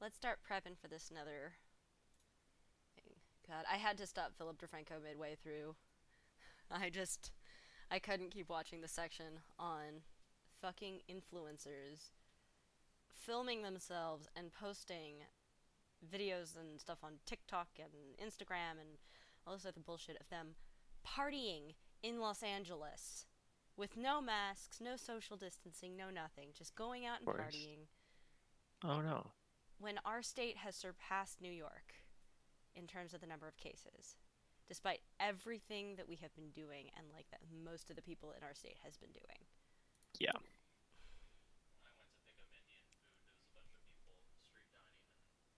let's start prepping for this another thing. God, I had to stop Philip DeFranco midway through. I just I couldn't keep watching the section on fucking influencers filming themselves and posting videos and stuff on TikTok and Instagram and all this other bullshit of them partying in Los Angeles with no masks, no social distancing, no nothing, just going out Of and course. partying Oh no. when our state has surpassed New York in terms of the number of cases, despite everything that we have been doing and like that most of the people in our state has been doing. Yeah. I went to pick up Indian food. There was a bunch of people street dining and no masks.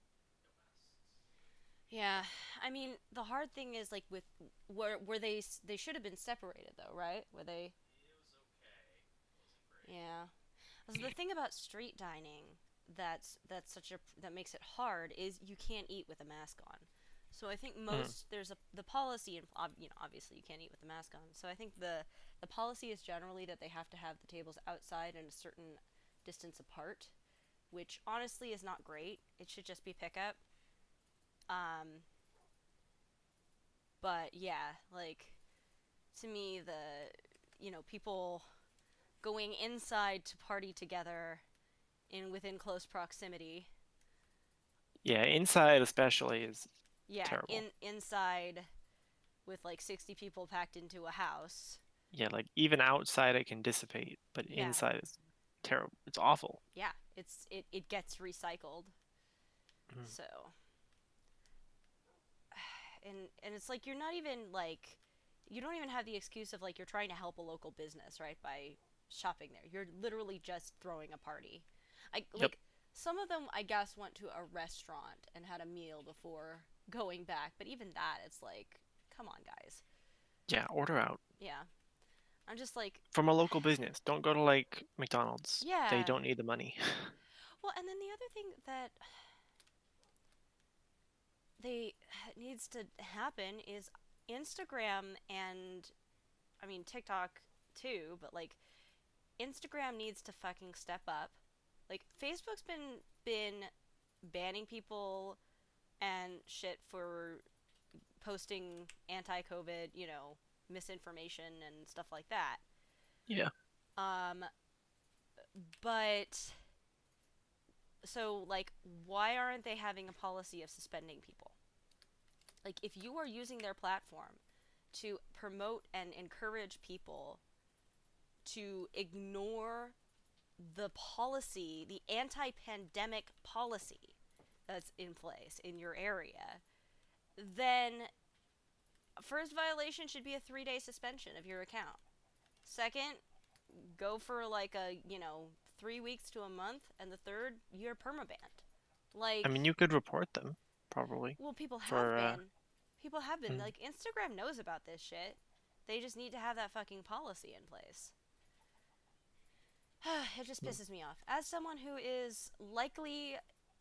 Yeah, I mean the hard thing is like with were they should have been separated though, right? Were they? It was okay. It wasn't great. Yeah. So the thing about street dining that's such a that makes it hard is you can't eat with a mask on. So I think Mm. most there's a the policy and obviously you can't eat with the mask on. So I think the policy is generally that they have to have the tables outside and a certain distance apart, which honestly is not great. It should just be pickup. Um, but yeah, like to me the people going inside to party together in within close proximity. Yeah, inside especially is Yeah, terrible. inside with like 60 people packed into a house. Yeah, like even outside it can dissipate, but Yeah, inside is terrible. It's awful. yeah, it gets recycled. Mm. So, and it's like you're not even like you don't even have the excuse of like you're trying to help a local business, right? By shopping there. You're literally just throwing a party. I Yep. like some of them I guess went to a restaurant and had a meal before going back, but even that it's like come on guys. Yeah, order out Yeah. I'm just like from a local business. Don't go to like McDonald's. They yeah. don't need the money. Well, and then the other thing that they needs to happen is Instagram and I mean TikTok too, but like Instagram needs to fucking step up. Like Facebook's been banning people and shit for posting anti-COVID, misinformation and stuff like that. Yeah. Um but so like why aren't they having a policy of suspending people? Like if you are using their platform to promote and encourage people to ignore the policy, the anti-pandemic policy that's in place in your area, then first violation should be a 3-day suspension of your account. Second, go for like a 3 weeks to a month, and the third, you're permabanned. I mean, Like, you could report them probably well, people have for been. People have been. mm, Like, Instagram knows about this shit. They just need to have that fucking policy in place. It just mm. pisses me off. As someone who is likely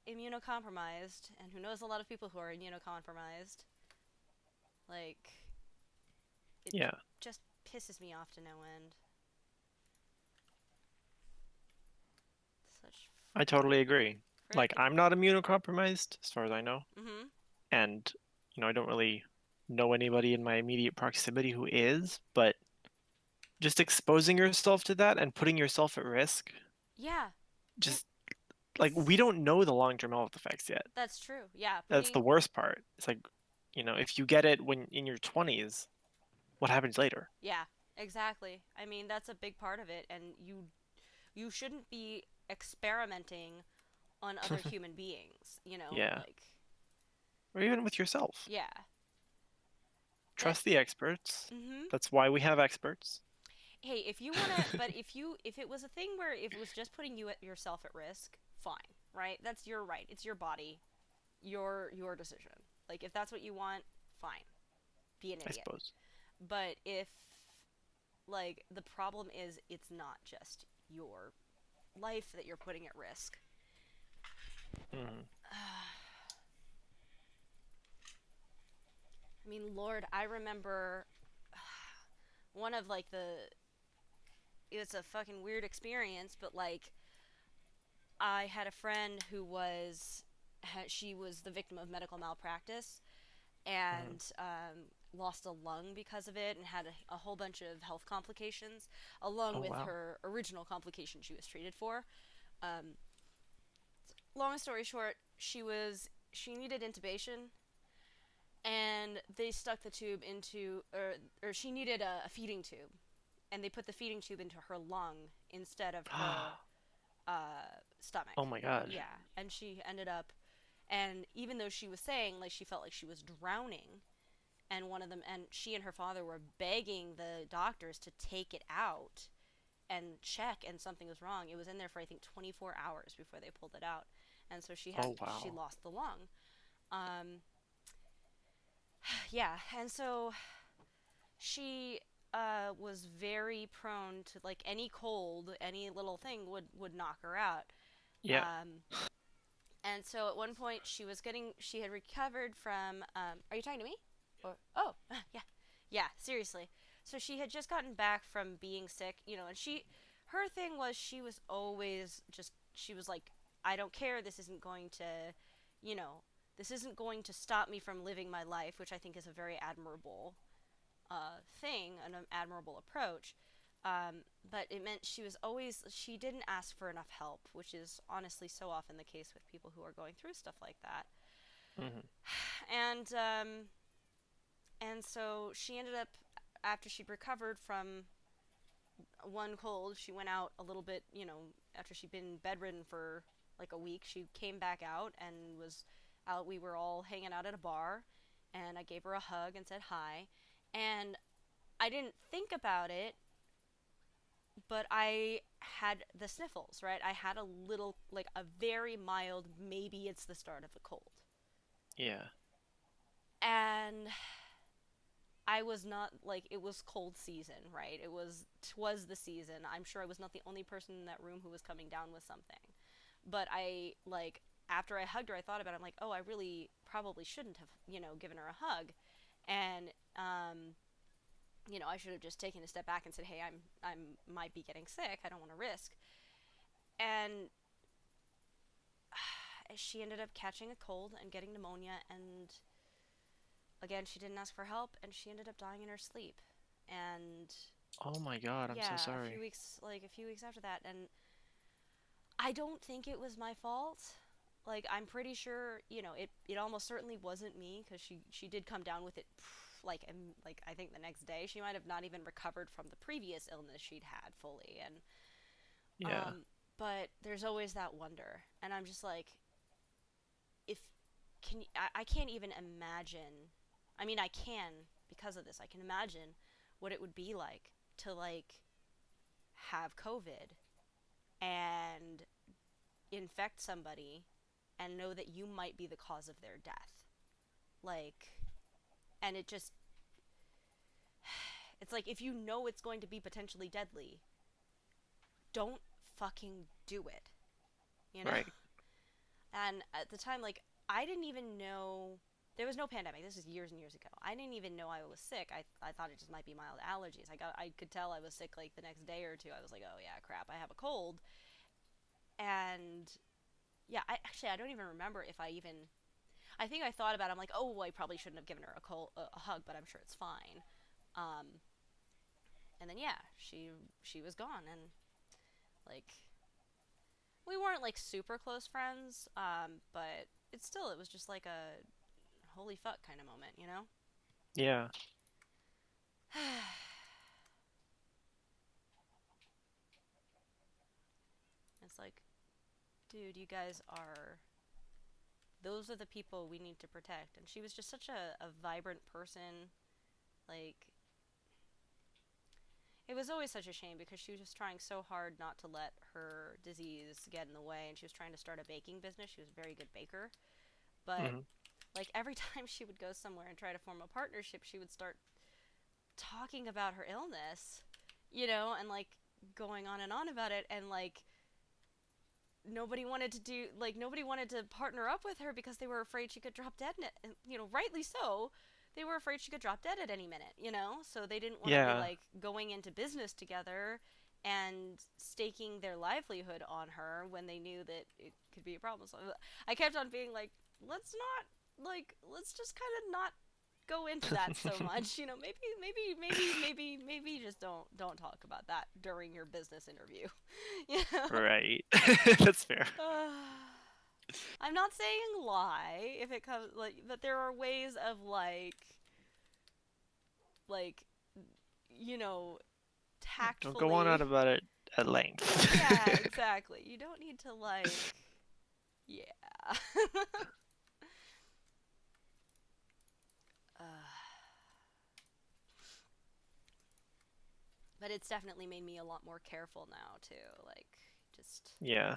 immunocompromised and who knows a lot of people who are immunocompromised, like, it Yeah, just pisses me off to no end. Such I totally agree. Like freaking I'm not bullshit. immunocompromised as far as I know, Mm hmm. and I don't really know anybody in my immediate proximity who is, but just exposing yourself to that and putting yourself at risk, Yeah. Well, just like we don't know the long-term health effects yet. that's true. Yeah. That's the Putting. worst part. It's like, if you get it when in your 20s, what happens later? Yeah. Exactly. I mean, that's a big part of it, and you shouldn't be experimenting on other human beings. Yeah. Like Or even with yourself. yeah. That. Trust the experts. Mm-hmm. That's why we have experts. Hey, if you wanna, but if it was a thing where if it was just putting yourself at risk, fine, right? That's your right. It's your body, your decision. Like if that's what you want, fine. Be an I idiot. suppose. But if like the problem is it's not just your life that you're putting at risk. Mhm. I mean, Lord, I remember one of like the it's a fucking weird experience, but like I had a friend who was she was the victim of medical malpractice Mhm. and lost a lung because of it and had a whole bunch of health complications along Oh with wow. her original complication she was treated for. Um, Long story short, she needed intubation and they stuck the tube into or she needed a feeding tube and they put the feeding tube into her lung instead of her Oh stomach. my God. Yeah, and she ended up, and even though she was saying like she felt like she was drowning, and one of them, and she and her father were begging the doctors to take it out and check, and something was wrong. It was in there for I think 24 hours before they pulled it out, and so Oh she wow. lost the lung. Um, yeah, and so she was very prone to like any cold, any little thing would knock her out. Yeah. Um, And so at one point she had recovered from, are you talking to me? Or, oh, yeah. Yeah, seriously. So she had just gotten back from being sick, and her thing was she was always just, she was like, I don't care, you know, this isn't going to stop me from living my life, which I think is a very admirable thing, an admirable approach. But it meant she didn't ask for enough help, which is honestly so often the case with people who are going through stuff like that. Hmm. And, um, and so she ended up, after she'd recovered from one cold, she went out a little bit, after she'd been bedridden for like a week, she came back out and was out. We were all hanging out at a bar, and I gave her a hug and said hi. And I didn't think about it, but I had the sniffles, right? I had a little, like a very mild, maybe it's the start of a cold. Yeah. And I was not like, it was cold season, right? Twas the season. I'm sure I was not the only person in that room who was coming down with something. But after I hugged her, I thought about it. I'm like, oh, I really probably shouldn't have, given her a hug. And, I should have just taken a step back and said, hey, might be getting sick. I don't want to risk. And she ended up catching a cold and getting pneumonia, and again she didn't ask for help, and she ended up dying in her sleep. And Oh my God, I'm so yeah, sorry. a few weeks after that, and I don't think it was my fault. Like, I'm pretty sure, it almost certainly wasn't me, because she did come down with it like I think the next day. She might have not even recovered from the previous illness she'd had fully. And Yeah. um but there's always that wonder, and I'm just like, if I can't even imagine. I mean, I can, because of this. I can imagine what it would be like to like have COVID and infect somebody and know that you might be the cause of their death. Like, and it's like, if you know it's going to be potentially deadly, don't fucking do it, you know? Right. And at the time, like, I didn't even know there was no pandemic. This is years and years ago. I didn't even know I was sick. I thought it just might be mild allergies. I could tell I was sick like the next day or two. I was like, oh yeah, crap, I have a cold. And yeah, I don't even remember if I even. I think I thought about it. I'm like, oh, I probably shouldn't have given her a hug, but I'm sure it's fine. Um, and then yeah, she was gone, and like, we weren't like super close friends. But it was just like a holy fuck kind of moment, you know? Yeah. It's like, dude, you guys are. Those are the people we need to protect. And she was just such a vibrant person. Like, it was always such a shame because she was just trying so hard not to let her disease get in the way. And she was trying to start a baking business. She was a very good baker. But, Hmm. like, every time she would go somewhere and try to form a partnership, she would start talking about her illness, and, like, going on and on about it. And, like, nobody wanted to partner up with her because they were afraid she could drop dead, and rightly so. They were afraid she could drop dead at any minute, so they didn't want to be Yeah. like going into business together and staking their livelihood on her when they knew that could be a problem. So I kept on being like, let's just kind of not go into that so much. Maybe just don't talk about that during your business interview. Right. That's fair. I'm not saying lie if it comes but there are ways of like Don't go on tactfully. out about it at length. Yeah, exactly. You don't need to yeah. uh, but it's definitely made me a lot more careful now too. Just Yeah.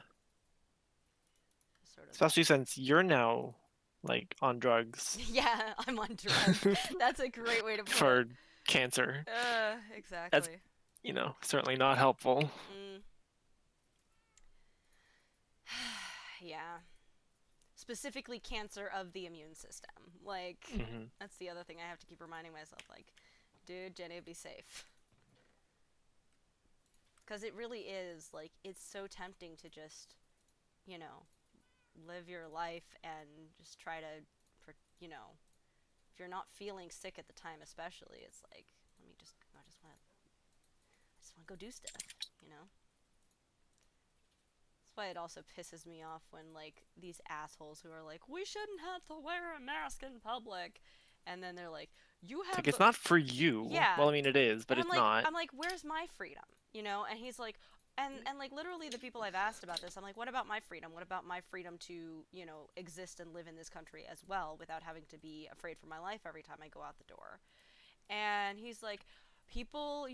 sort of. Especially since you're now on drugs. Yeah, I'm on drugs. That's a great way to put for it. cancer. Exactly. Certainly not helpful. Yeah. Specifically cancer of the immune system. That's the other thing I have to keep reminding myself. Dude, Jenny, be safe. Because it really is, it's so tempting to just, live your life and just try to, if you're not feeling sick at the time especially, it's I just want to go do stuff, That's why it also pisses me off when these assholes who are we shouldn't have to wear a mask in public, and then they're you have it's not for you. Yeah. Well, I mean it is, but and it's not. I'm where's my freedom, and he's and literally the people I've asked about this, I'm what about my freedom? What about my freedom to exist and live in this country as well without having to be afraid for my life every time I go out the door? And he's people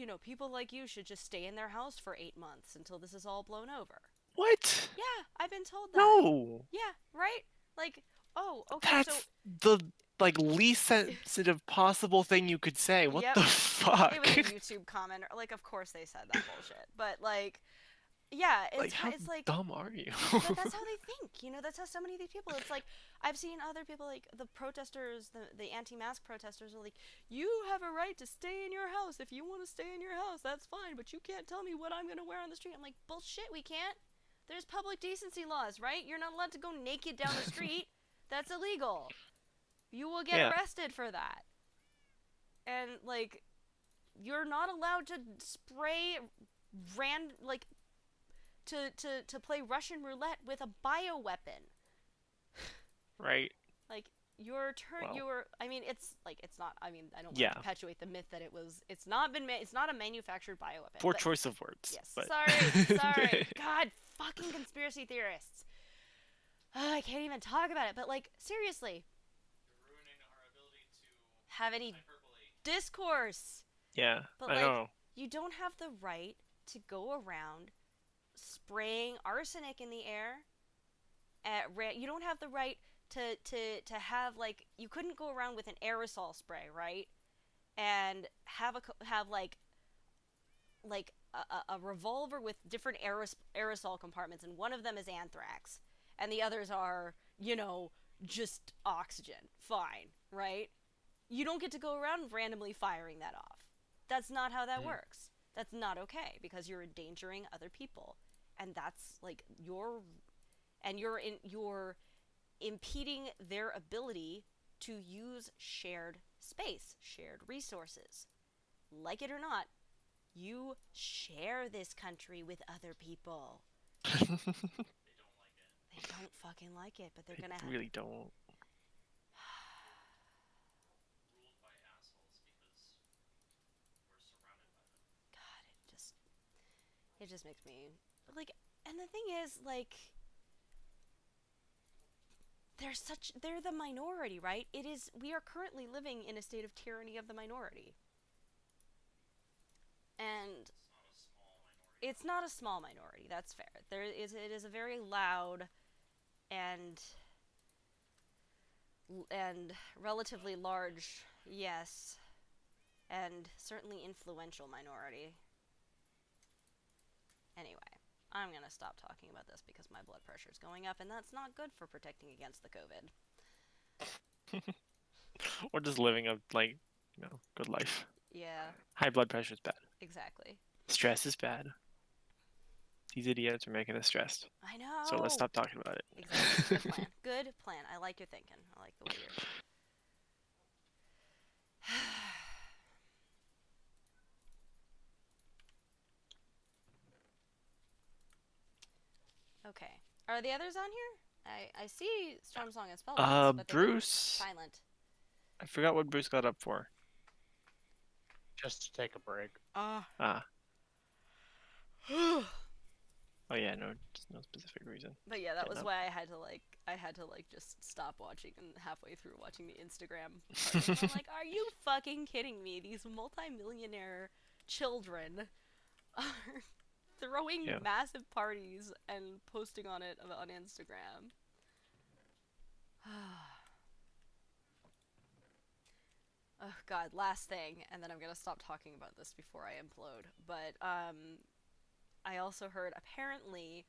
like you should just stay in their house for 8 months until this is all blown over. What? Yeah, I've been told that. No. Yeah, right? Oh, okay, That's the least sensitive possible thing you could say. What Yep. the fuck? It was a YouTube comment. Of course they said that bullshit. But yeah, how dumb are you? But that's how they think. That's how so many of these people. It's I've seen other people the protesters, the anti-mask protesters are you have a right to stay in your house. If you want to stay in your house, that's fine. But you can't tell me what I'm going to wear on the street. I'm bullshit, we can't. There's public decency laws, right? You're not allowed to go naked down the street. That's illegal. You will get arrested for that. And you're not allowed to spray to play Russian roulette with a bioweapon. Right. Your turn. Well, I mean, it's not. I mean, I don't want to perpetuate the myth that it's not a manufactured bioweapon. Poor choice of words. Yes. But... Sorry. God, fucking conspiracy theorists. I can't even talk about it. But seriously. You're ruining our ability to have any discourse. Yeah, but I know. You don't have the right to go around spraying arsenic in the air. You don't have the right to have you couldn't go around with an aerosol spray, right? And have a revolver with different aerosol compartments, and one of them is anthrax, and the others are just oxygen. Fine, right? You don't get to go around randomly firing that off. That's not how that works. That's not okay, because you're endangering other people, and that's you're impeding their ability to use shared space, shared resources. Like it or not, you share this country with other people. They don't like it. They don't fucking like it, but they're gonna really don't. Ruled by assholes because we're surrounded by them. God, it just makes me and the thing is they're the minority, right? We are currently living in a state of tyranny of the minority. And it's not a small minority, that's fair. It is a very loud and relatively large, yes, and certainly influential minority. Anyway, I'm going to stop talking about this because my blood pressure is going up, and that's not good for protecting against the COVID. Or just living a, good life. Yeah. High blood pressure is bad. Exactly. Stress is bad. These idiots are making us stressed. I know. So let's stop talking about it. Exactly. Good plan. Good plan. I like your thinking. I like the way you're. Okay. Are the others on here? I see Storm Song and Spellbox, but they went Bruce. silent. I forgot what Bruce got up for. Just to take a break. Ah. Oh yeah, no, just no specific reason. But yeah, that was no. why I had to just stop watching and halfway through watching the Instagram part. I'm like, are you fucking kidding me? These multimillionaire children are throwing Yeah. massive parties and posting on it on Instagram. Oh god, last thing, and then I'm gonna stop talking about this before I implode. But I also heard apparently,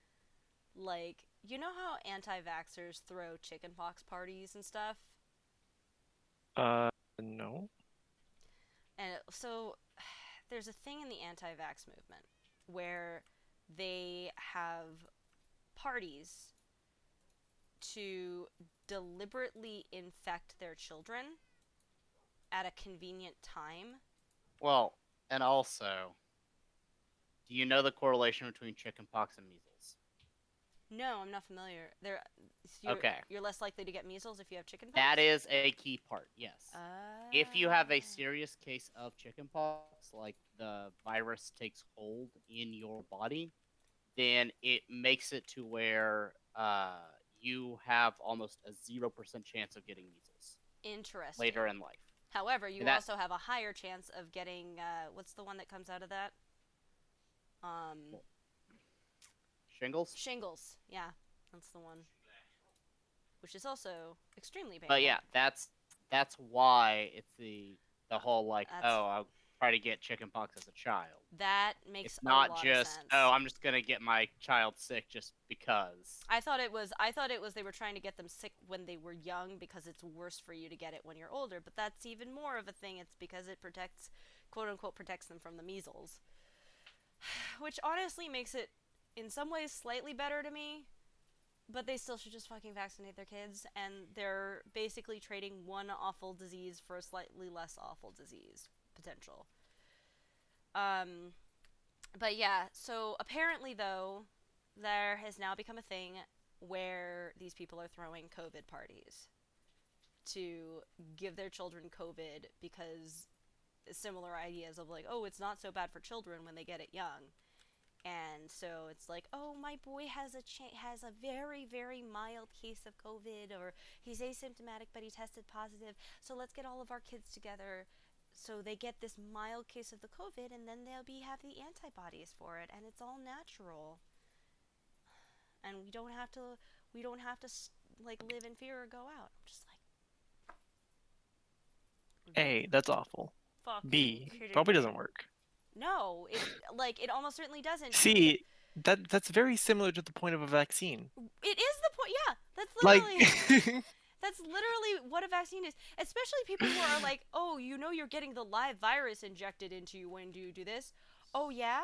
like, you know how anti-vaxxers throw chickenpox parties and stuff? No. And so there's a thing in the anti-vax movement where they have parties to deliberately infect their children at a convenient time. Well, and also, do you know the correlation between chickenpox and measles? No, I'm not familiar. Okay. You're less likely to get measles if you have chickenpox? That is a key part, yes. If you have a serious case of chickenpox, like the virus takes hold in your body, then it makes it to where you have almost a 0% chance of getting measles Interesting. later in life. However, you also have a higher chance of getting, what's the one that comes out of that? Shingles? Shingles, yeah. That's the one. Which is also extremely painful. But yeah, that's why it's the whole like, I'll try to get chickenpox as a child. That makes it's not a lot just of sense. I'm just gonna get my child sick just because. I thought it was they were trying to get them sick when they were young because it's worse for you to get it when you're older, but that's even more of a thing. It's because it protects, quote unquote, protects them from the measles. Which honestly makes it in some ways slightly better to me, but they still should just fucking vaccinate their kids, and they're basically trading one awful disease for a slightly less awful disease potential. But yeah, so apparently though, there has now become a thing where these people are throwing COVID parties to give their children COVID because similar ideas of like, oh, it's not so bad for children when they get it young. And so it's like, oh, my boy has a very, very mild case of COVID, or he's asymptomatic but he tested positive, so let's get all of our kids together so they get this mild case of the COVID, and then they'll have the antibodies for it, and it's all natural. And we don't have to like live in fear or go out. I'm just like, A, that's awful. B, probably doesn't work. No, it almost certainly doesn't. C, that's very similar to the point of a vaccine. It is the point. Yeah, that's literally like that's literally what a vaccine is. Especially people who are like, oh, you know, you're getting the live virus injected into you when you do this. Oh yeah.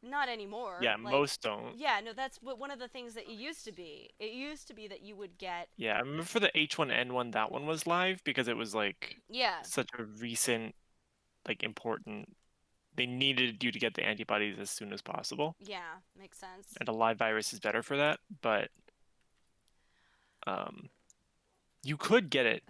Not anymore. Yeah, most don't. Yeah, no, that's one of the things that it used to be. It used to be that you would get. Yeah, I remember for the H1N1, that one was live because it was like such a recent, like important. They needed you to get the antibodies as soon as possible. Yeah, makes sense. And a live virus is better for that, but you could get it.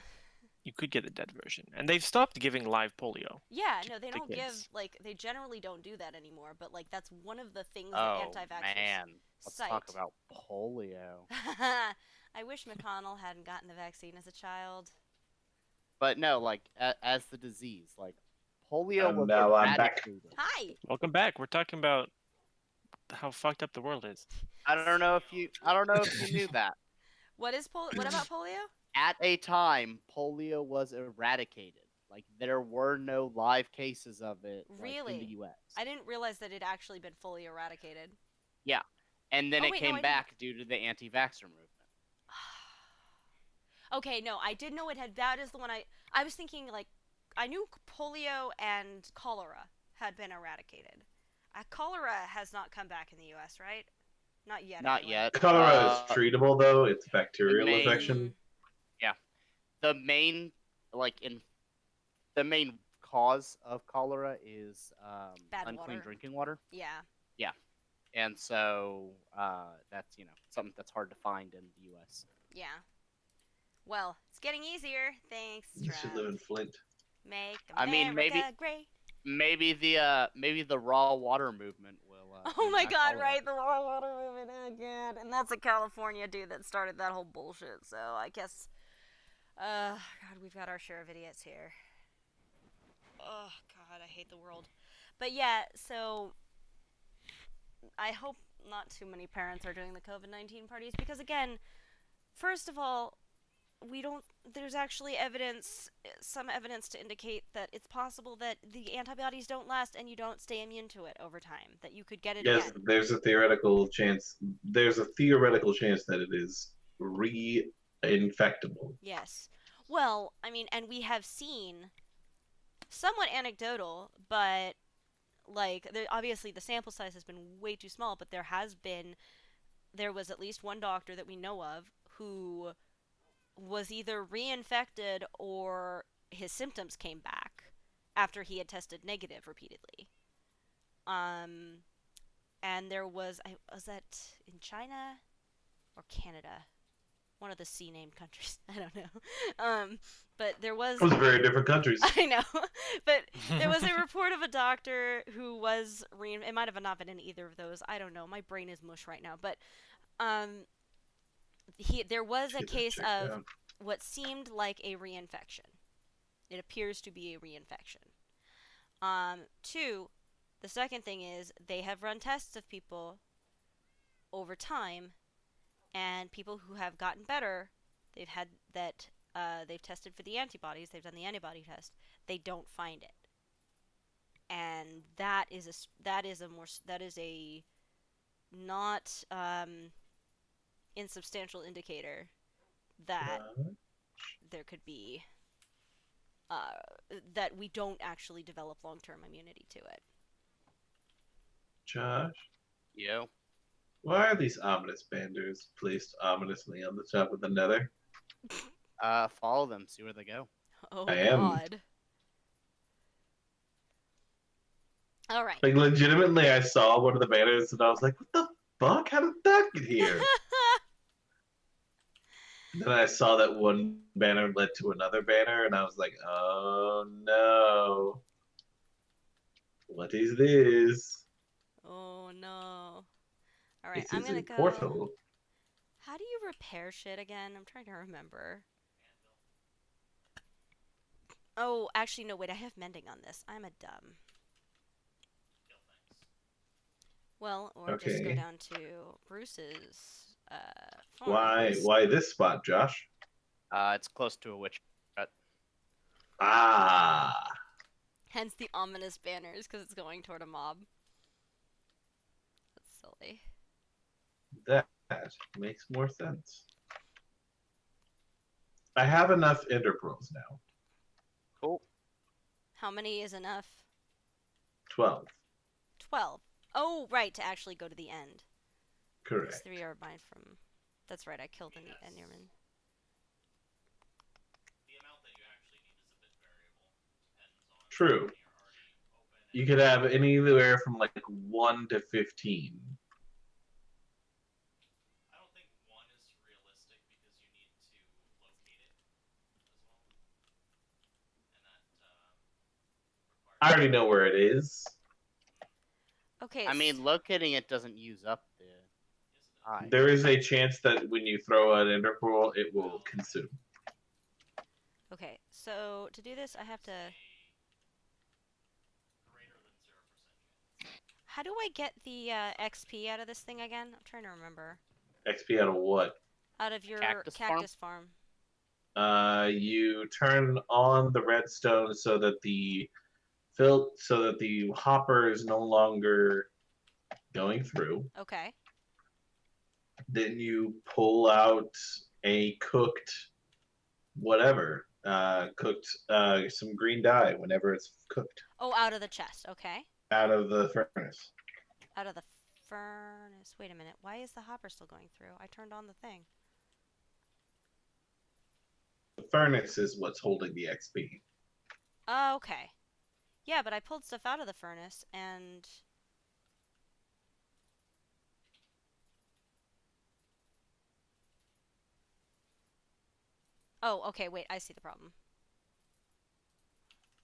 You could get the dead version, and they've stopped giving live polio. Yeah, no, they don't give they generally don't do that anymore. But like that's one of the things that anti-vaxxers man, let's talk about polio. I wish McConnell hadn't gotten the vaccine as a child. But no, like as the disease, like polio was I'm back. eradicated. Hi. Welcome back. We're talking about how fucked up the world is. I don't know if you knew that. What about polio? At a time, polio was eradicated. Like there were no live cases of it in the U.S. I didn't realize that it had actually been fully eradicated. Yeah, and then it came back due to the anti-vaxxer movement. Okay, no, I did know it had. That is the one I was thinking. Like, I knew polio and cholera had been eradicated. Cholera has not come back in the U.S., right? Not yet. Not anyway. yet. Cholera is treatable though. It's bacterial main- infection. The main, the main cause of cholera is Bad unclean water. drinking water, Yeah. and so that's something that's hard to find in the U.S. Yeah. Well, it's getting easier. Thanks, You should Trump. live in Flint. Make I mean, America great. Maybe the raw water movement will. Oh my bring back God! cholera. Right, the raw water movement. Oh God, and that's a California dude that started that whole bullshit. So I guess, God, we've got our share of idiots here. Oh God, I hate the world. But yeah, so I hope not too many parents are doing the COVID-19 parties because again, first of all, there's actually some evidence to indicate that it's possible that the antibodies don't last and you don't stay immune to it over time, that you could get it Yes, again. there's a theoretical chance. There's a theoretical chance that it is reinfectable. Yes. Well, I mean, and we have seen, somewhat anecdotal, but obviously the sample size has been way too small, but there was at least one doctor that we know of who was either reinfected or his symptoms came back after he had tested negative repeatedly. And there was that in China or Canada? One of the C-named countries. I don't know. But there was... Those are very different countries. I know. But there was a report of a doctor who was... It might have not been in either of those. I don't know. My brain is mush right now. But there was a Get that case checked of out. what seemed like a reinfection. It appears to be a reinfection. Two, the second thing is they have run tests of people over time, and people who have gotten better, they've tested for the antibodies, they've done the antibody test, they don't find it. And that is a not insubstantial indicator that there could be that we don't actually develop long-term immunity to it. Josh, Yo. why are these ominous banners placed ominously on the top of the nether? Follow them, see where they go. Oh I am. God. All right. Like, legitimately, I saw one of the banners and I was like, what the fuck? How did that get here? Then I saw that one banner led to another banner and I was like, oh no. What is this? Oh no. All right, This I'm is gonna a go. portal. How do you repair shit again? I'm trying to remember. Oh, actually, no. Wait, I have mending on this. I'm a dumb. Well, or just go Okay. down to Bruce's farm. Why this spot, Josh? It's close to a witch hut. Ah, Hence the ominous banners, because it's going toward a mob. That's silly. that makes more sense. I have enough ender pearls now. Cool. How many is enough? 12. 12. Oh, right, to actually go to the end. Correct. These 3 are mine from... That's right, I killed an Enderman. The amount that you actually need is a bit variable. Depends on True. when you're already open. You could have anywhere from like 1 to 15. I don't think 1 is realistic because you need to locate it as well. And that requires... I already know where it is. Okay. I mean, locating it doesn't use up the Yes, it does. eye. There is a chance that when you throw an ender pearl, it will consume. Okay, so to do this, I have to... Greater than 0% chance. How do I get the XP out of this thing again? I'm trying to remember. XP out of what? Out of your Cactus farm? farm. You turn on the redstone so that the hopper is no longer going through. Okay. Then you pull out a cooked whatever, some green dye whenever it's cooked Oh, out of the chest. Okay. out of the furnace. Out of the furnace. Wait a minute. Why is the hopper still going through? I turned on the thing. The furnace is what's holding the XP. Oh, okay. Yeah, but I pulled stuff out of the furnace and... Oh, okay, wait, I see the problem.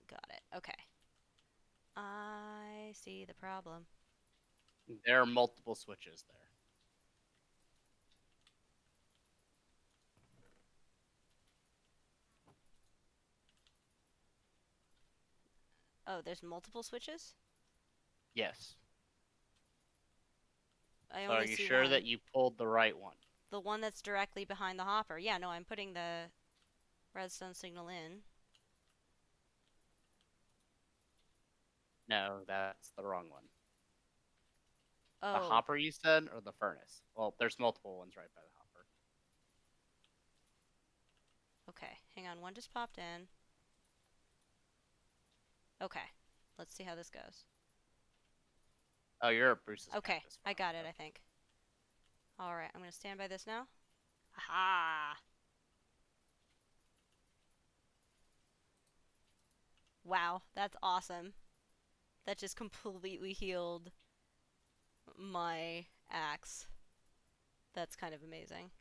Got it, okay. I see the problem. There are multiple switches there. Oh, there's multiple switches? Yes. I So only are you see sure one. that you pulled the right one? The one that's directly behind the hopper. Yeah, no, I'm putting the redstone signal in. No, that's the wrong one. Oh. The hopper you said, or the furnace? Well, there's multiple ones right by the hopper. Okay, hang on, one just popped in. Okay, let's see how this goes. Oh, you're at Bruce's Okay, campus I farm, got it, so- I think. Alright, I'm gonna stand by this now. Aha! Wow, that's awesome. That just completely healed my axe. That's kind of amazing.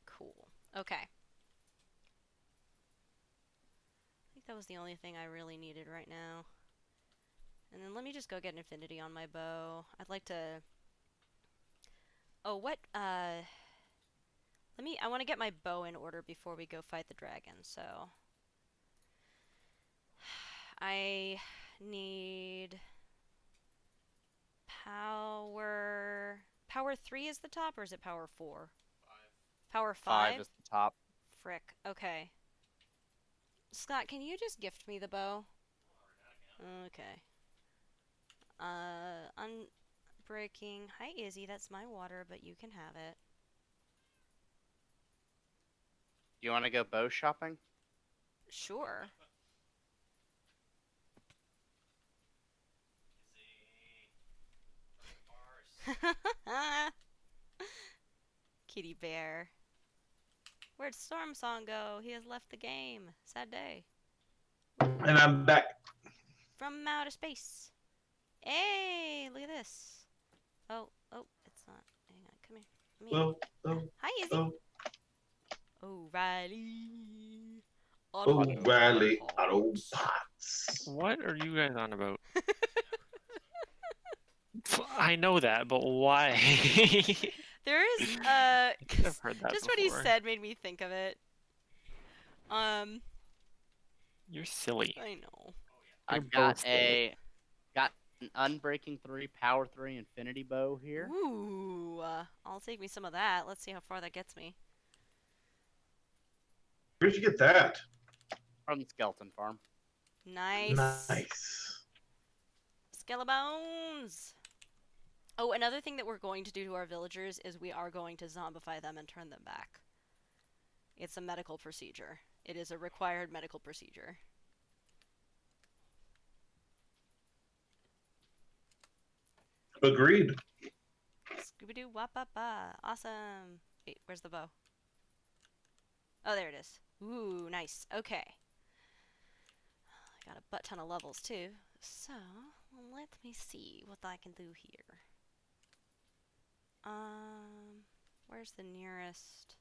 Cool. Okay. I think that was the only thing I really needed right now. And then let me just go get an infinity on my bow. I'd like to... Oh, what, I want to get my bow in order before we go fight the dragon, so... I need... Power... Power 3 is the top, or is it power 4? 5. Power 5? 5 is the top. Frick. Okay. Scott, can you just gift me the bow? Okay. Unbreaking. Hi, Izzy. That's my water, but you can have it. You want to go bow shopping? Sure. Kitty bear. Where'd Storm Song go? He has left the game. Sad day. And I'm back. From outer space. Hey, look at this. Oh, it's not. Hang on, come here. Come here. Hi, Izzy. O'Reilly. O'Reilly Auto Pots. What are you guys on about? I know that, but why? There is, I've heard that just before. what he said made me think of it. You're silly. I know. I You're got both silly. got an Unbreaking 3, Power 3 Infinity Bow here. Ooh, I'll take me some of that. Let's see how far that gets me. Where'd you get that? From the Skeleton Farm. Nice. Nice. Skellebones. Oh, another thing that we're going to do to our villagers is we are going to zombify them and turn them back. It's a medical procedure. It is a required medical procedure. Agreed. Scooby-Doo, wap-pa-pa. Awesome. Wait, where's the bow? Oh, there it is. Ooh, nice. Okay. I got a butt ton of levels, too. So, let me see what I can do here. Where's the nearest?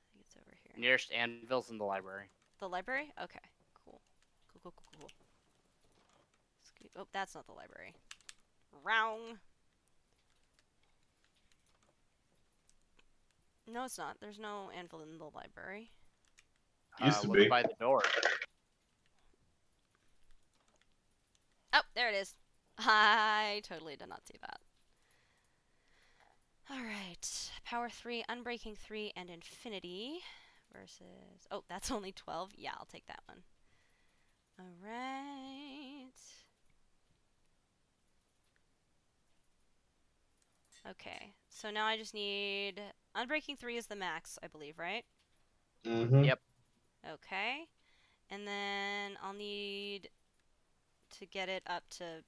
I think it's over here. Nearest anvil's in the library. The library? Okay, cool. Cool. Oh, that's not the library. Wrong. No, it's not. There's no anvil in the library. Used to Look be. by the door. Oh, there it is. I totally did not see that. Alright. Power 3, Unbreaking 3, and Infinity versus... Oh, that's only 12? Yeah, I'll take that one. Alright. Okay, so now I just need... Unbreaking 3 is the max, I believe, right? Mm-hmm. Yep. Okay. And then I'll need to get it up to...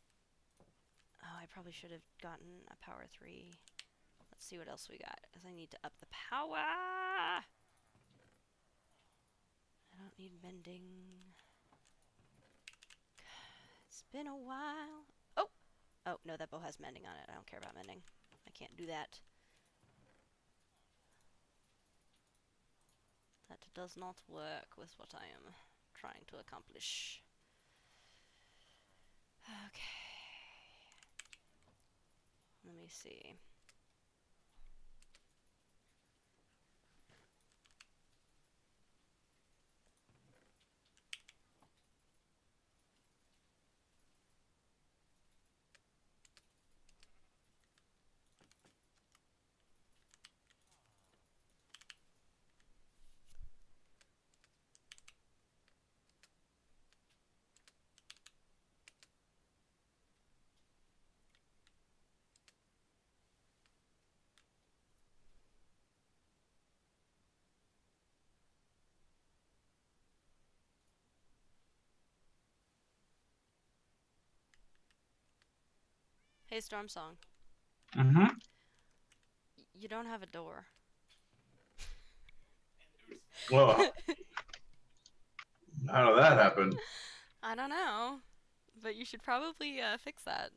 Oh, I probably should have gotten a power 3. Let's see what else we got, because I need to up the power! I don't need mending. It's been a while. Oh! Oh, no, that bow has mending on it. I don't care about mending. I can't do that. That does not work with what I am trying to accomplish. Okay. Let me see. Hey, Storm Song. Mm-hmm. You don't have a door. Well, how did that happen? I don't know, but you should probably fix that.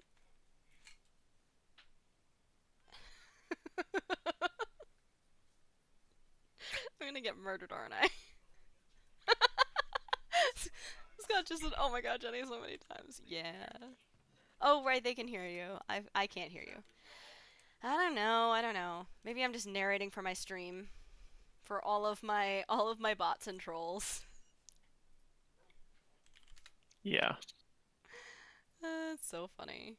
I'm gonna get murdered, aren't I? Scott just said, "Oh my God, Jenny," so many times. Yeah. Oh right, they can hear you. I can't hear you. I don't know. I don't know. Maybe I'm just narrating for my stream, for all of my bots and trolls. Yeah. It's so funny.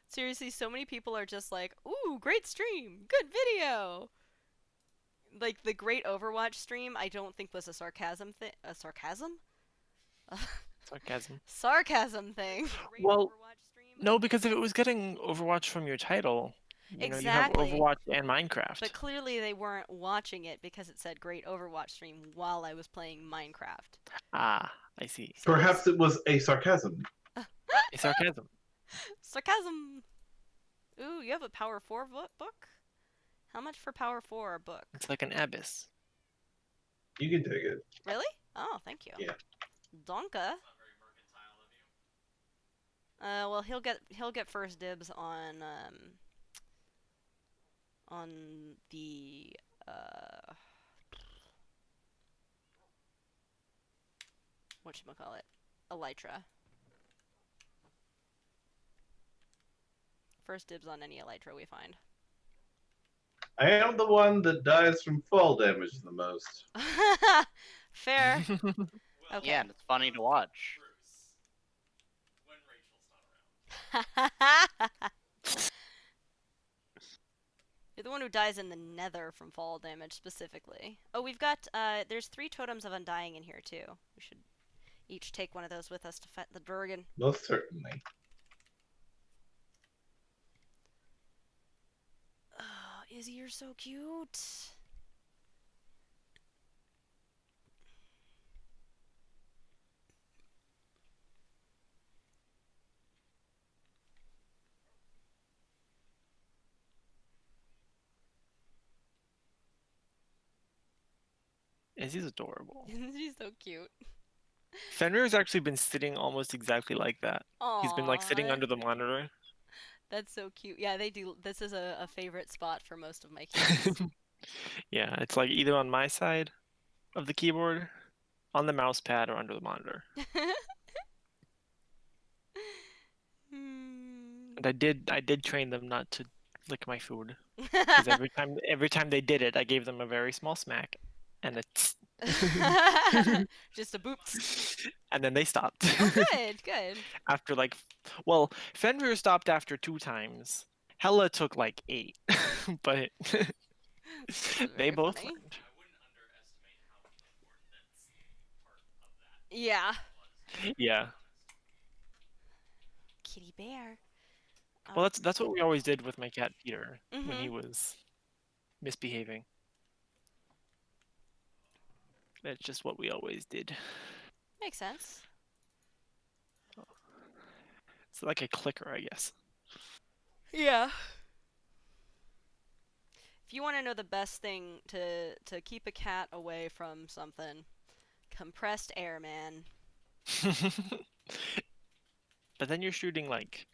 Seriously, so many people are just like, "Ooh, great stream, good video." Like the great Overwatch stream, I don't think was a sarcasm thing. A sarcasm? Sarcasm. Sarcasm thing. Great Well, Overwatch stream, no, because if it was getting Overwatch from your title, you know, you have Exactly. Overwatch and Minecraft. But clearly they weren't watching it because it said great Overwatch stream while I was playing Minecraft. Ah, I see. So Perhaps it was a sarcasm. It's sarcasm. sarcasm. Ooh, you have a Power 4 book? How much for Power 4 a book? It's like an abyss. You can take it. Really? Oh, thank you. Yeah. Donka. It's not very mercantile of you. Well, he'll get first dibs on the whatchamacallit? Elytra. First dibs on any Elytra we find. I am the one that dies from fall damage the most. Fair. Well, Okay. Yeah, and it's funny to watch. Bruce. When Rachel's not around. You're the one who dies in the nether from fall damage specifically. Oh, we've got, there's 3 totems of undying in here too. We should each take one of those with us to fight the Durgan. Most certainly. Oh, Izzy, you're so cute. Izzy's adorable. She's so cute. Fenrir's actually been sitting almost exactly like that. Aww. He's been like sitting under the monitor. That's so cute. Yeah, they do. This is a favorite spot for most of my kids. Yeah, it's like either on my side of the keyboard, on the mouse pad, or under the monitor. And I did train them not to lick my food, because every time they did it, I gave them a very small smack, and it's Just a boop. and then they stopped. Oh, good, good. After like, well, Fenrir stopped after 2 times. Hella took like 8, but they Very both funny. learned. I wouldn't underestimate how important that part of that Yeah. was. Yeah. Kitty bear. Well, that's what we always did with my cat Peter when he Mhm. was misbehaving. That's just what we always did. Makes sense. It's like a clicker, I guess. Yeah. If you want to know the best thing to keep a cat away from something, compressed air, man. But then you're shooting like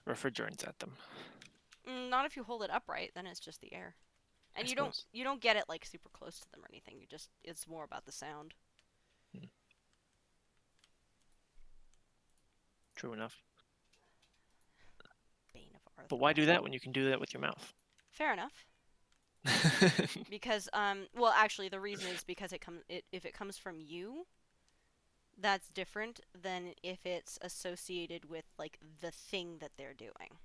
refrigerants at them. Not if you hold it upright, then it's just the air. And I you don't suppose. you don't get it like super close to them or anything. You just it's more about the sound. True enough. Bane of our But why do that when you can do that with your mouth? Fair enough. Because well actually the reason is because if it comes from you, that's different than if it's associated with like the thing that they're doing.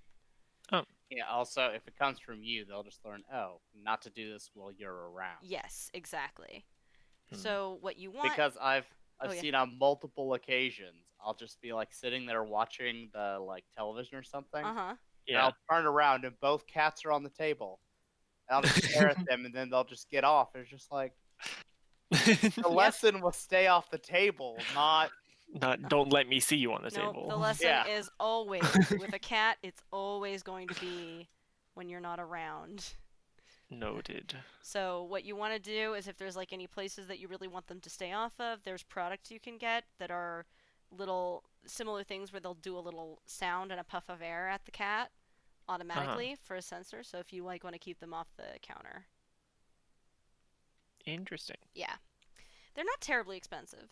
Yeah, also, if it comes from you, they'll just learn, oh, not to do this while you're around. Yes, exactly. Hmm. So what you want Because I've Oh, yeah. seen on multiple occasions, I'll just be like sitting there watching the like television or something, Uh-huh. and Yeah. I'll turn around and both cats are on the table. And I'll just stare at them, and then they'll just get off. It's just like the lesson was stay off the table, not Don't let me see you on the No, table. the lesson Yeah. is always with a cat, it's always going to be when you're not around. Noted. So what you want to do is if there's like any places that you really want them to stay off of, there's products you can get that are little similar things where they'll do a little sound and a puff of air at the cat automatically for a sensor. So if you like want to keep them off the counter. Interesting. Yeah. They're not terribly expensive.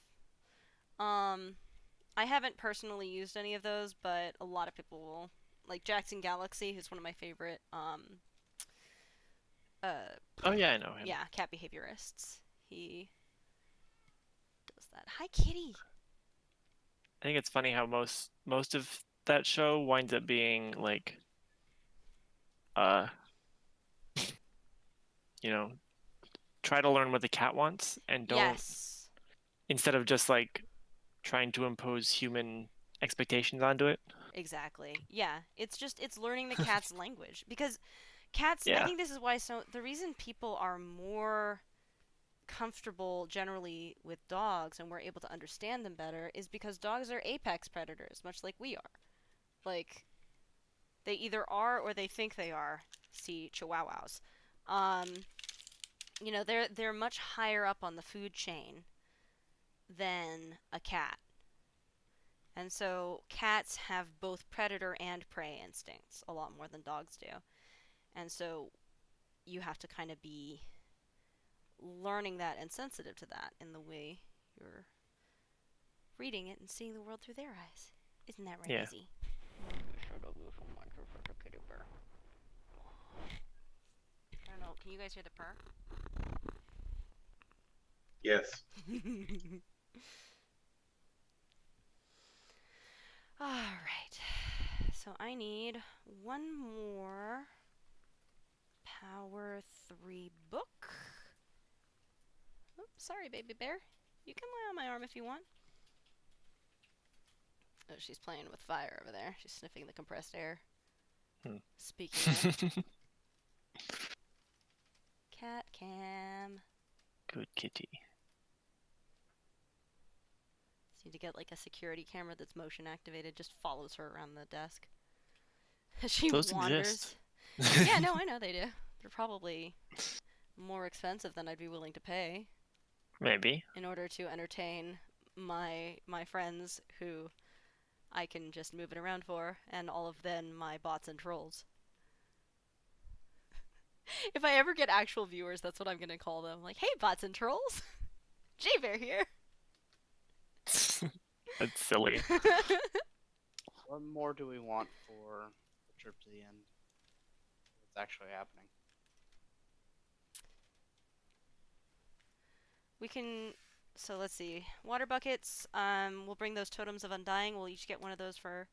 I haven't personally used any of those, but a lot of people will. Like Jackson Galaxy, who's one of my favorite Oh yeah, I know him. yeah, cat behaviorists. He does that. Hi, kitty. I think it's funny how most of that show winds up being like you know, try to learn what the cat wants and don't Yes. instead of just like trying to impose human expectations onto it. Exactly. Yeah, it's learning the cat's language because cats. I Yeah. think this is why. So the reason people are more comfortable generally with dogs and we're able to understand them better is because dogs are apex predators, much like we are. Like they either are or they think they are. See chihuahuas. You know, they're much higher up on the food chain than a cat. And so cats have both predator and prey instincts a lot more than dogs do. And so you have to kind of be learning that and sensitive to that in the way you're reading it and seeing the world through their eyes. Isn't that right, Yeah. Izzy? I don't know. Can you guys hear the purr? Yes. Alright. So I need one more Power 3 book. Oh, sorry, baby bear. You can lie on my arm if you want. Oh, she's playing with fire over there. She's sniffing the compressed air. Speaking of cat cam. Good kitty. Just need to get like a security camera that's motion activated. Just follows her around the desk. She Those wanders. exist. Yeah, no, I know they do. They're probably more expensive than I'd be willing to pay Maybe. in order to entertain my friends who I can just move it around for, and all of then my bots and trolls. If I ever get actual viewers, that's what I'm gonna call them. Like, hey, bots and trolls, J-Bear here. That's silly. what more do we want for the trip to the end? What's actually happening? We can. So let's see. Water buckets. We'll bring those totems of undying. We'll each get one of those for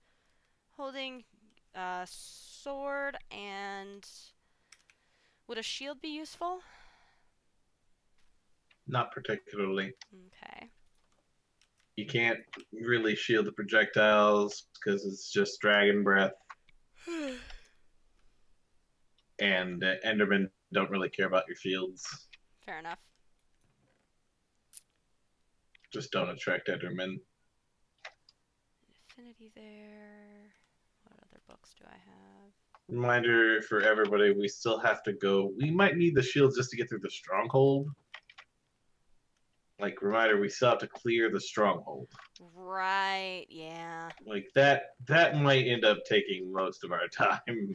holding. Sword and. Would a shield be useful? Not particularly. Okay. You can't really shield the projectiles because it's just dragon breath, and Endermen don't really care about your shields. Fair enough. Just don't attract Endermen. Infinity there. What other books do I have? Reminder for everybody: we still have to go. We might need the shields just to get through the stronghold. Like reminder, we still have to clear the stronghold. Right, yeah. Like that might end up taking most of our time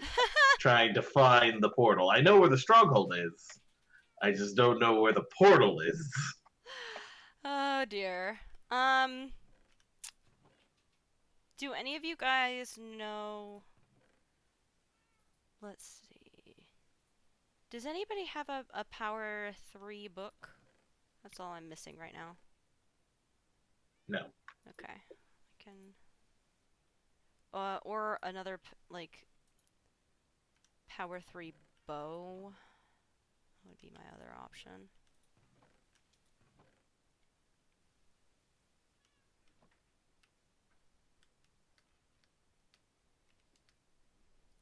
trying to find the portal. I know where the stronghold is. I just don't know where the portal is. Oh dear. Do any of you guys know? Let's see. Does anybody have a Power 3 book? That's all I'm missing right now. No. Okay. I can... or another, like, Power 3 bow would be my other option.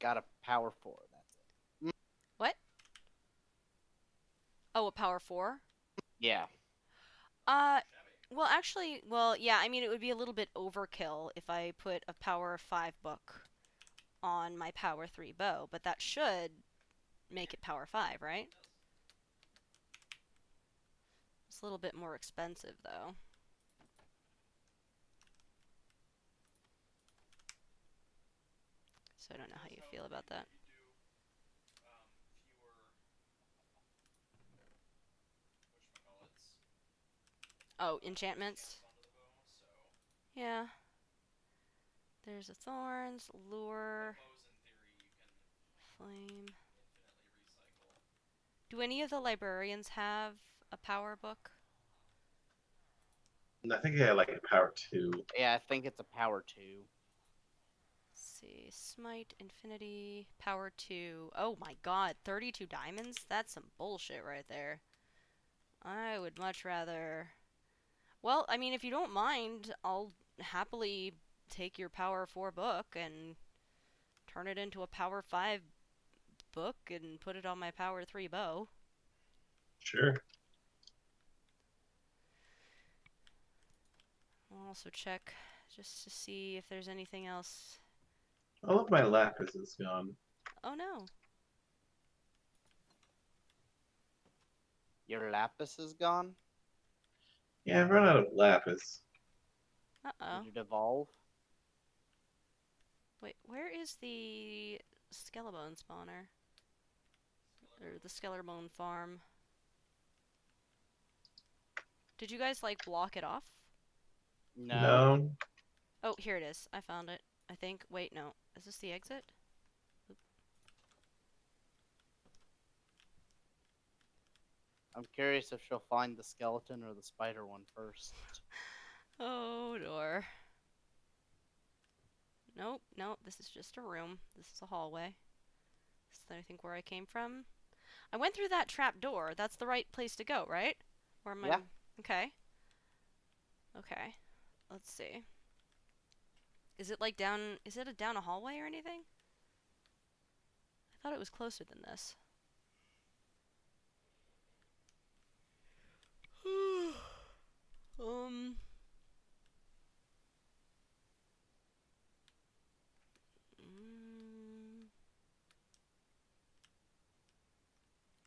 Got a power 4. That's it. What? Oh, a Power 4? Yeah. Well, actually, well, yeah, I mean, it would be a little bit overkill if I put a Power 5 book on my Power 3 bow, but that should make it Power 5, right? It's a little bit more expensive, though. So I don't know how you feel about that. Oh, enchantments? Yeah. There's a thorns, lure, flame. Do any of the librarians have a power book? I think I had like a power 2. Yeah, I think it's a power 2. Let's see. Smite, Infinity, Power 2. Oh my god, 32 diamonds? That's some bullshit right there. I would much rather... Well, I mean, if you don't mind, I'll happily take your Power 4 book and turn it into a Power 5 book and put it on my Power 3 bow. Sure. I'll also check just to see if there's anything else. All of my lapis is gone. Oh no. Your lapis is gone? Yeah, I've run out of lapis. Uh-oh. Did it evolve? Wait, where is the Skelebone spawner? Or the Skelebone farm? Did you guys, like, block it off? No. No. Oh, here it is. I found it. I think. Wait, no. Is this the exit? Oop. I'm curious if she'll find the skeleton or the spider one first. Oh, door. Nope, nope. This is just a room. This is a hallway. This is, I think, where I came from. I went through that trap door. That's the right place to go, right? Or am I... Yeah. Okay. Okay. Let's see. Is it like down... Is it down a hallway or anything? I thought it was closer than this. um...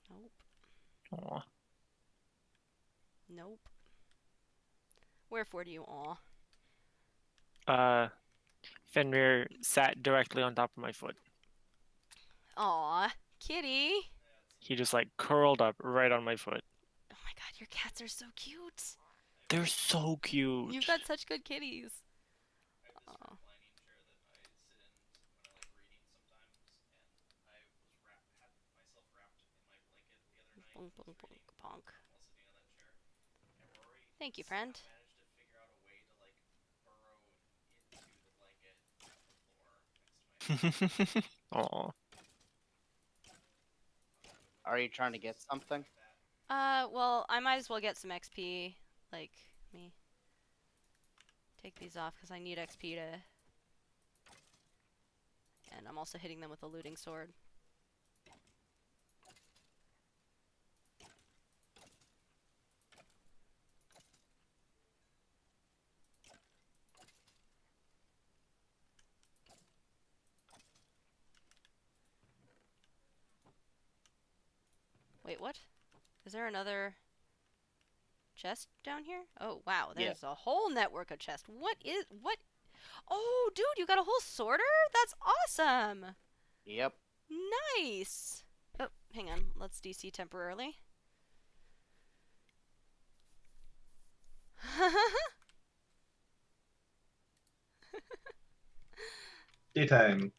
Nope. Aw. Nope. Wherefore do you aw? Fenrir sat directly on top of my foot. Aw, kitty! He just like curled up right on my foot. Oh my god, your cats are so cute! They're so cute. You've got such good kitties. I have Oh. this reclining chair that I sit in when I like reading sometimes, and I was had myself wrapped in my blanket the other night. Bonk, I was bonk, bonk, reading bonk. while sitting in that chair, and Rory Thank you, somehow friend. managed to figure out a way to like burrow into the blanket on the floor next to my head. Aw. Are you trying to get something? Well, I might as well get some XP, like me. take these off because I need XP to... And I'm also hitting them with a looting sword. Wait, what? Is there another chest down here? Oh, wow, Yeah. there's a whole network of chests. What? Oh, dude, you got a whole sorter? That's awesome! Yep. Nice! Oh, hang on. Let's DC temporarily. Daytime.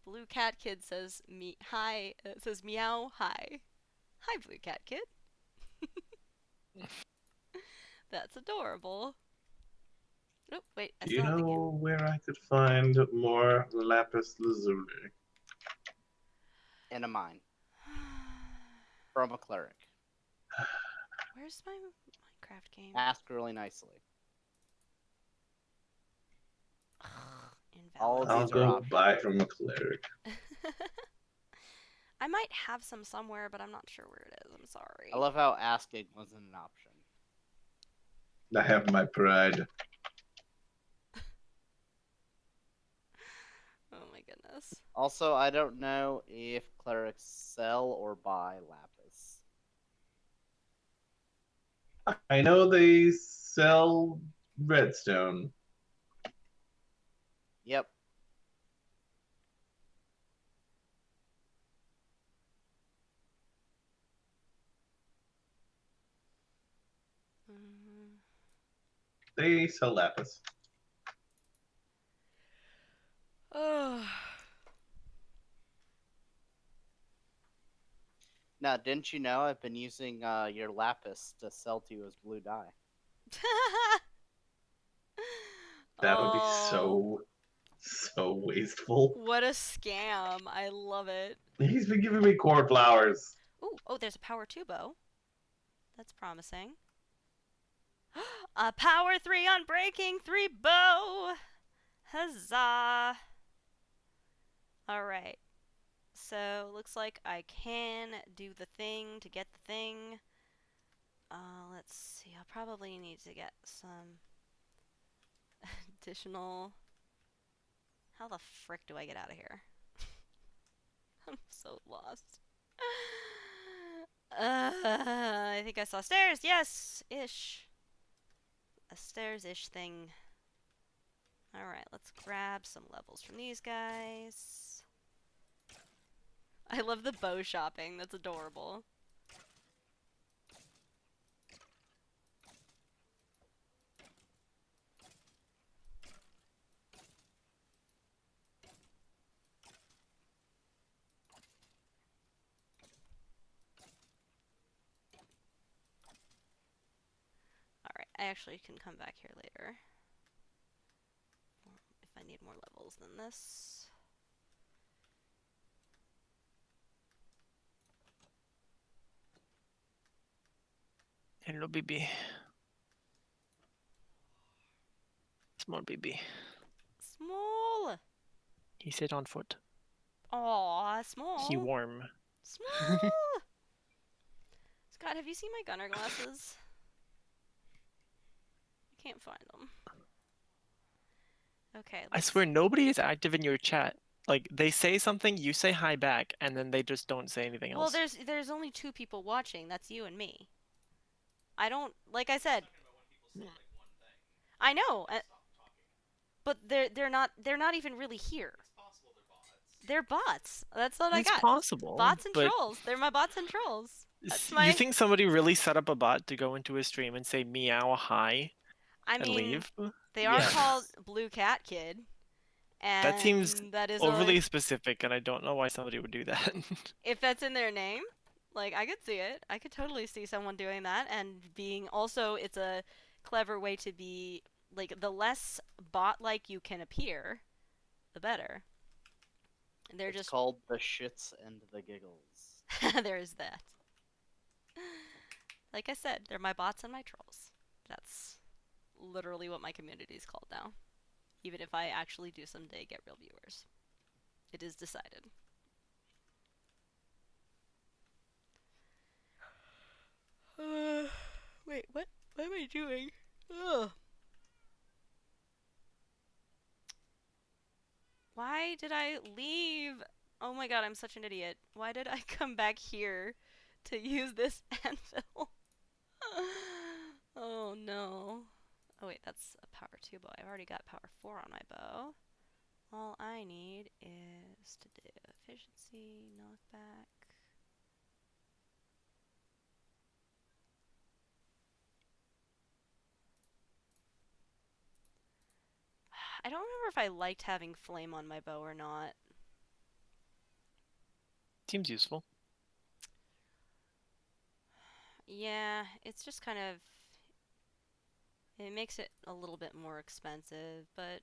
Blue Cat Kid says me hi. Says meow hi. Hi, Blue Cat Kid. That's adorable. Oh, wait, I Do you still have the game. know where I could find more lapis lazuli? In a mine. From a cleric. Where's my Minecraft game? Ask really nicely. Invalid. I'll these are go options. buy from a cleric. I might have some somewhere, but I'm not sure where it is. I'm sorry. I love how asking wasn't an option. I have my pride. Oh my goodness. Also, I don't know if clerics sell or buy lapis. I know they sell redstone. Yep. They sell lapis. Oh. Now, didn't you know I've been using your lapis to sell to you as blue dye? That would be Oh, so wasteful. what a scam. I love it. He's been giving me core flowers. Ooh, oh, there's a power 2 bow. That's promising. A power 3 unbreaking 3 bow. Huzzah. Alright. So, looks like I can do the thing to get the thing. Let's see. I'll probably need to get some additional... How the frick do I get out of here? I'm so lost. I think I saw stairs. Yes, ish. A stairs-ish thing. Alright, let's grab some levels from these guys. I love the bow shopping. That's adorable. Alright, I actually can come back here later. If I need more levels than this. Hello, baby. Small baby. Small! He sit on foot. Aw, small. He warm. Small! Scott, have you seen my gunner glasses? I can't find them. Okay. I swear nobody is active in your chat. Like they say something, you say hi back, and then they just don't say anything Well, else. there's only 2 people watching. That's you and me. I don't, like I said, I know, but they're not even really here. They're bots. That's what I It's got. possible. Bots and but trolls. They're my bots and trolls. That's you my. think somebody really set up a bot to go into a stream and say meow hi I and mean, leave? they are Yeah. called Blue Cat Kid, and That seems that is overly specific, and I don't know why somebody would do that. if that's in their name. Like, I could see it. I could totally see someone doing that, and being also, it's a clever way to be, like, the less bot-like you can appear, the better. They're It's just called the shits and the giggles. there's that. Like I said, they're my bots and my trolls. That's literally what my community is called now. Even if I actually do someday get real viewers. It is decided. Wait, what? What am I doing? Ugh. Why did I leave? Oh my god, I'm such an idiot. Why did I come back here to use this anvil? Oh no. Oh wait, that's a power 2 bow. I've already got power 4 on my bow. All I need is to do efficiency, knockback. I don't remember if I liked having flame on my bow or not. Seems useful. Yeah, it's just kind of... It makes it a little bit more expensive, but...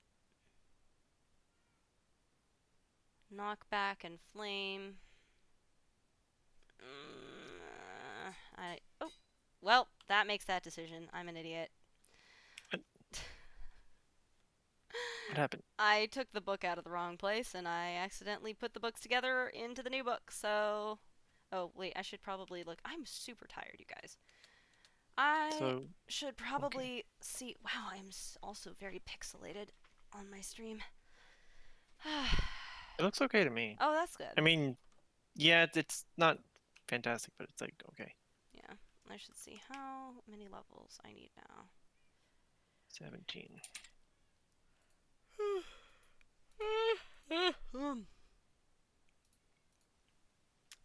Knockback and flame... Oh, well, that makes that decision. I'm an idiot. What happened? I took the book out of the wrong place, and I accidentally put the books together into the new book, so... Oh, wait, I should probably look... I'm super tired, you guys. I should probably see... Wow, I'm also very pixelated on my stream. It looks okay to me. Oh, that's good. I mean, yeah, it's not fantastic, but it's like okay. Yeah, I should see how many levels I need now. 17.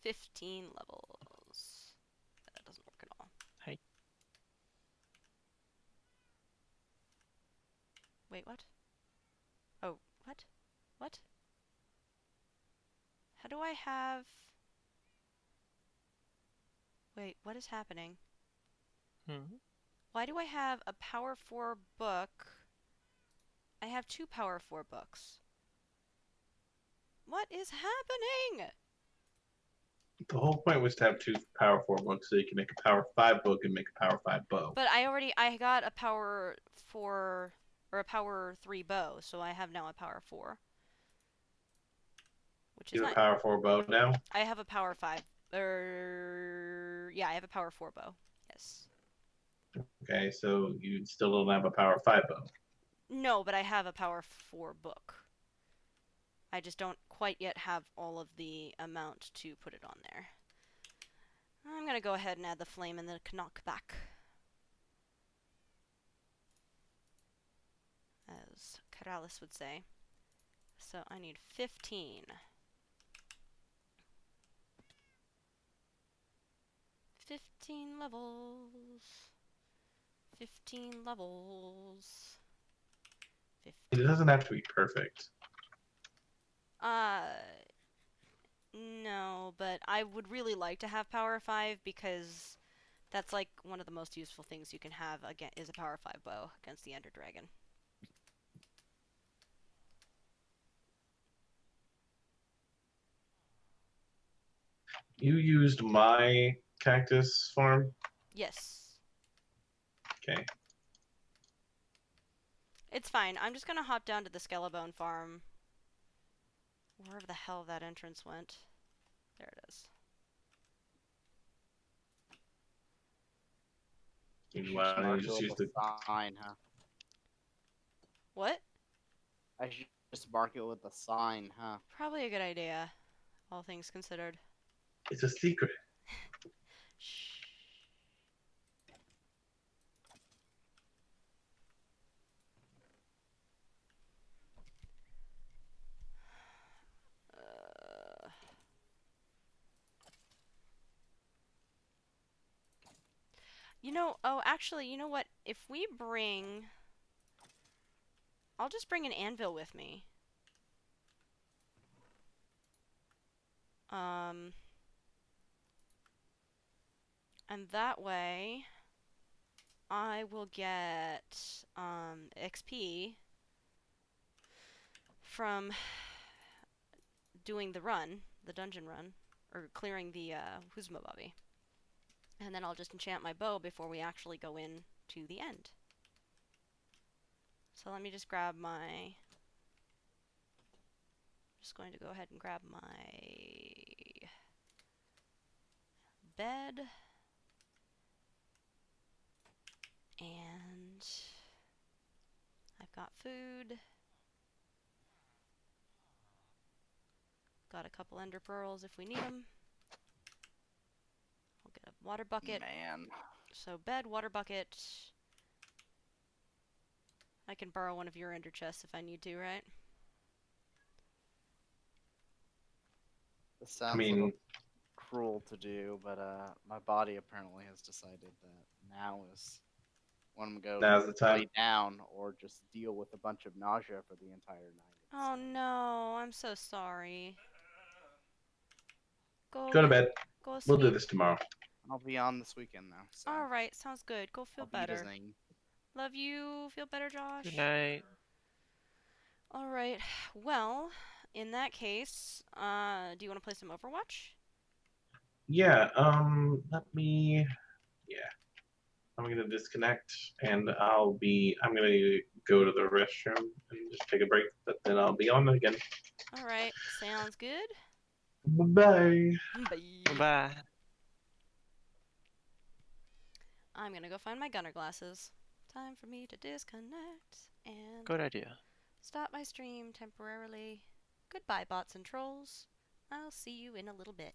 15 levels. That doesn't work at all. Hey. Wait, what? Oh, what? What? How do I have... Wait, what is happening? Why do I have a power 4 book? I have 2 power 4 books. What is happening? The whole point was to have 2 power 4 books so you can make a power 5 book and make a power 5 bow. But I got a power 4 or a power 3 bow, so I have now a power 4. Which is You have not... a power 4 bow now? I have a power 5. Yeah, I have a power 4 bow. Yes. Okay, so you still don't have a power 5 bow. No, but I have a power 4 book. I just don't quite yet have all of the amount to put it on there. I'm gonna go ahead and add the flame and the knockback. As Karalis would say. So I need 15. 15 levels. 15 levels. 15. It doesn't have to be perfect. No, but I would really like to have power 5 because that's like one of the most useful things you can have again is a power 5 bow against the Ender Dragon. You used my cactus farm? Yes. Okay. It's fine. I'm just gonna hop down to the Skelebone farm. Wherever the hell that entrance went. There it is. Why don't you just use the sign, huh? What? I should just mark it with a sign, huh? Probably a good idea, all things considered. It's a secret. Shh. You know, oh, actually, you know what? If we bring... I'll just bring an anvil with me. And that way, I will get, XP from doing the run, the dungeon run, or clearing the, Huzma Bobby. And then I'll just enchant my bow before we actually go in to the end. So let me just grab my... Just going to go ahead and grab my bed. And I've got food. Got a couple ender pearls if we need them. I'll get a water bucket. Man. So bed, water bucket. I can borrow one of your ender chests if I need to, right? This sounds I a mean, little cruel to do, but my body apparently has decided that now is when I'm going to now's the time. lay down or just deal with a bunch of nausea for the entire night. Oh so. no, I'm so sorry. Go to bed. Go We'll do sleep. this tomorrow. I'll be on this weekend though. So Alright, sounds good. Go feel I'll be better. visiting. Love you. Feel better, Josh. Good night. Alright, well, in that case, do you want to play some Overwatch? Yeah, let me, yeah. I'm gonna disconnect and I'm gonna go to the restroom and just take a break, but then I'll be on again. Alright, sounds good. Bye. Bye. Bye. I'm gonna go find my gunner glasses. Time for me to disconnect and Good idea. stop my stream temporarily. Goodbye, bots and trolls. I'll see you in a little bit.